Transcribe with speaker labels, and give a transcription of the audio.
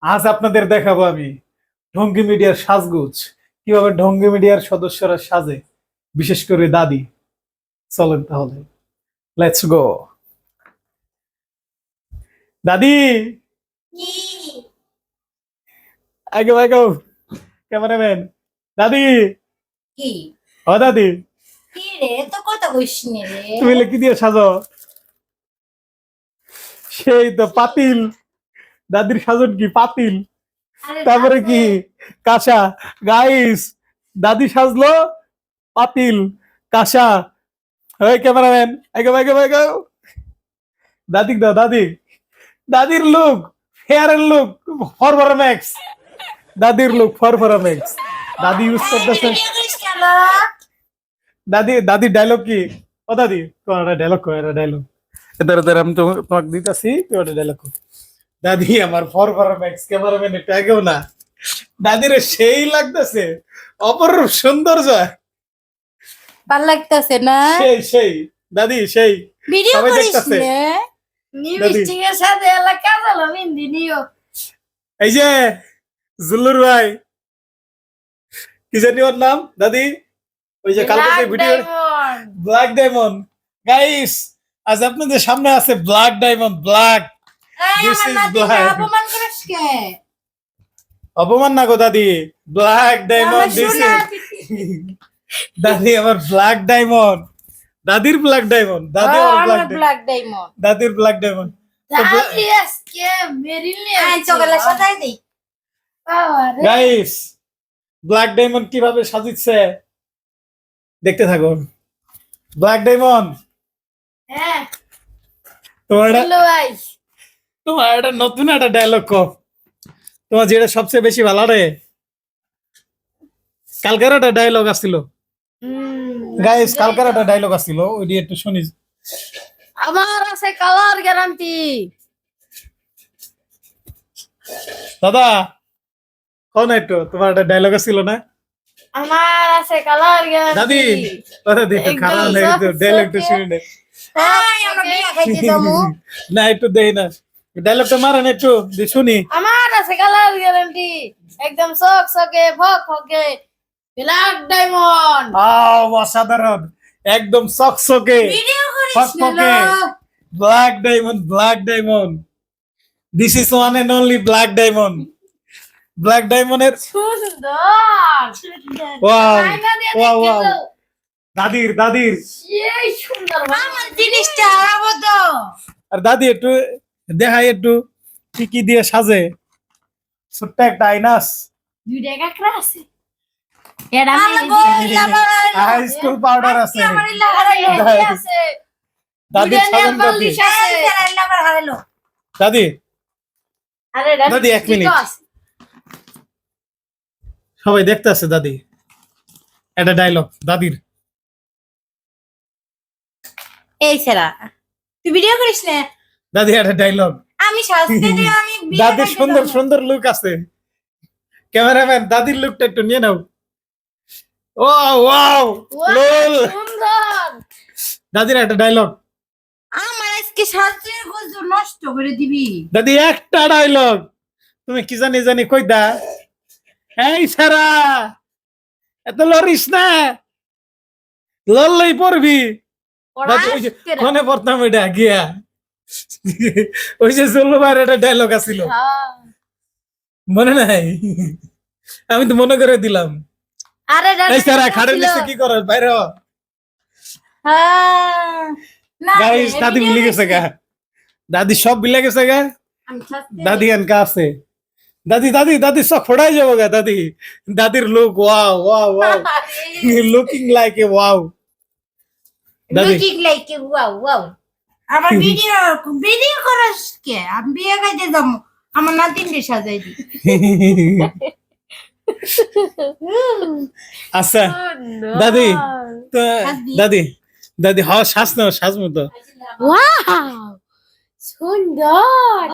Speaker 1: আজ আপনাদের দেখাবো আমি ঢঙ্গি মিডিয়ার সাজগোজ, কিভাবে ঢঙ্গি মিডিয়ার সদস্যরা সাজে, বিশেষ করে দাদি। চলেন তাহলে, লেটস গো। দাদি,
Speaker 2: কি
Speaker 1: আগে আগে ক্যামেরাম্যান। দাদি,
Speaker 2: কি
Speaker 1: ও দাদি,
Speaker 2: কি রে, তো কথা কইস নি রে।
Speaker 1: তুমি কি দিয়ে সাজো? সেই তো পাতিল। দাদির সাজন কি পাতিল,
Speaker 2: আরে
Speaker 1: তারপরে
Speaker 2: রাখো।
Speaker 1: কি কাঁসা। গাইস, দাদি সাজলো পাতিল, কাঁসা। ওই ক্যামেরাম্যান, আগে আগে আগে। দাদি দাও, দাদি। দাদির লুক, হেয়ারের লুক ফরফরা ম্যাক্স। দাদির লুক ফরফরা ম্যাক্স। দাদি ইউজ করতেছে।
Speaker 2: ভিডিও করিস কেন?
Speaker 1: দাদি, দাদির ডায়লগ কি? ও দাদি, তোমার ডায়লগ কো, এটা ডায়লগ। এদের আমি তোমাকে দিতেছি, তোমার ডায়লগ কো। দাদি আমার ফরফরা ম্যাক্স, ক্যামেরাম্যান একটু আগেও না। দাদির সেই লাগতেছে, অপরূপ সৌন্দর্য।
Speaker 2: ভাল লাগতেছে না?
Speaker 1: সেই সেই দাদি সেই।
Speaker 2: ভিডিও
Speaker 1: সবাই
Speaker 2: করিস
Speaker 1: দেখতাছে।
Speaker 2: নে। লিপস্টিকের সাথে এলাকা কাজল মেহেন্দি নিও।
Speaker 1: এই যে জুল্লুর ভাই, কি জানি ওর নাম দাদি, ওই যে কালকে যে ভিডিও ব্ল্যাক ডায়মন্ড। গাইস, আজ আপনাদের সামনে আছে black diamond. Black, This is black.
Speaker 2: অপমান করিস কে?
Speaker 1: অপমান না গো দাদি, ব্ল্যাক ডায়মন্ড। দিস দাদি আমার ব্ল্যাক ডায়মন্ড, দাদির ব্ল্যাক ডায়মন্ড। দাদি আমার ব্ল্যাক
Speaker 2: ব্ল্যাক ডায়মন্ড।
Speaker 1: দাদির ব্ল্যাক ডায়মন্ড।
Speaker 2: দাদি আজকে মেরিলে আই চকলে সাজাই দেই। আরে
Speaker 1: গাইস, ব্ল্যাক ডায়মন্ড কিভাবে সাজিচ্ছে দেখতে থাকুন। ব্ল্যাক ডায়মন্ড,
Speaker 2: হ্যাঁ
Speaker 1: তোমার
Speaker 2: হ্যালো ভাই।
Speaker 1: তোমার একটা নতুন একটা ডায়লগ কো, তোমার যেটা সবচেয়ে বেশি ভালো রে। কালকের একটা ডায়লগ আসছিল গাইস, কালকের একটা ডায়লগ আসছিল, ওইটি একটু শুনি।
Speaker 2: আমার আছে কালার গ্যারান্টি।
Speaker 1: দাদা কোন একটু, তোমার একটা ডায়লগ আসছিল না?
Speaker 2: আমার আছে কালার
Speaker 1: দাদি,
Speaker 2: গ্যারান্টি।
Speaker 1: কথা দেখো,
Speaker 2: একদম
Speaker 1: খারাপ না, একটু
Speaker 2: soft
Speaker 1: ডায়লগটা
Speaker 2: soft
Speaker 1: শুনে নে।
Speaker 2: এই আমরা বিয়া খাইতে যাবো।
Speaker 1: না একটু দেই না, ডায়লগটা মারেন একটু শুনি।
Speaker 2: আমার আছে কালার গ্যারান্টি, একদম চক চকে ফক ফকে ব্ল্যাক ডায়মন্ড।
Speaker 1: অসাধারণ, একদম চকচকে
Speaker 2: ভিডিও করিস
Speaker 1: ফকফকে black diamond. Black diamond, this is one and only black diamond. Black ডায়মন্ডের
Speaker 2: সুন্দর।
Speaker 1: ওয়াও
Speaker 2: আয়না দিয়ে
Speaker 1: ওয়াও
Speaker 2: দেখতে
Speaker 1: ওয়াও।
Speaker 2: তো।
Speaker 1: দাদির দাদির
Speaker 2: সেই সুন্দর আমার জিনিসটা হারাবো তো।
Speaker 1: আর দাদি একটু দেখাই একটু কি কি দিয়ে সাজে। ছোট্ট একটা আইনাস,
Speaker 2: দুইটা কাকড়া আছে। এটা
Speaker 1: হাই স্কুল পাউডার আছে।
Speaker 2: আছে।
Speaker 1: দাদির সাজান দাদি। দাদি
Speaker 2: আরে
Speaker 1: দাদি, এক মিনিট। সবাই দেখতে আছে দাদি, একটা ডায়লগ দাদির।
Speaker 2: এই ছেড়া তুই ভিডিও করিস না।
Speaker 1: দাদি একটা ডায়লগ।
Speaker 2: আমি শাস্তি দিয়ে আমি বিয়ে
Speaker 1: দাদির
Speaker 2: খাইতে
Speaker 1: সুন্দর
Speaker 2: যাবো।
Speaker 1: সুন্দর লুক আছে। ক্যামেরাম্যান, দাদির লুকটা একটু নিয়ে নাও। ও ওয়াও,
Speaker 2: ওয়াও,
Speaker 1: লোল।
Speaker 2: সুন্দর।
Speaker 1: দাদির একটা ডায়লগ।
Speaker 2: আমার আজকে শাস্তির গোল নষ্ট করে দিবি।
Speaker 1: দাদি একটা ডায়লগ, তুমি কি জানি জানি কই দা। এই সারা, এত লরিস না, লড়লেই পড়বি। দাদি ওই যে মনে পড়তাম এটা গিয়া, ওই যে জলবার একটা ডায়লগ আছিল, মনে নাই? আমি তো মনে করে দিলাম।
Speaker 2: আরে
Speaker 1: এই সারা, খাড়ের নিচে কি করস, বাইরে হ। গাইস, দাদি মিলে গেছে গা, দাদি সব মিলে গেছে গা। দাদি এনকা আছে, দাদি দাদি দাদি সব ফোড়াই যাবো গা দাদি। দাদির look wow wow wow, looking like a wow. দাদি
Speaker 2: looking like a wow wow. আমার ভিডিও ভিডিও করিস কে? আমি বিয়ে খাইতে যাবো, আমার নাতিনকে সাজাই দি।
Speaker 1: আচ্ছা দাদি, তো দাদি দাদি হ শ্বাস নাও, শ্বাস মতো।
Speaker 2: ওয়াও সুন্দর।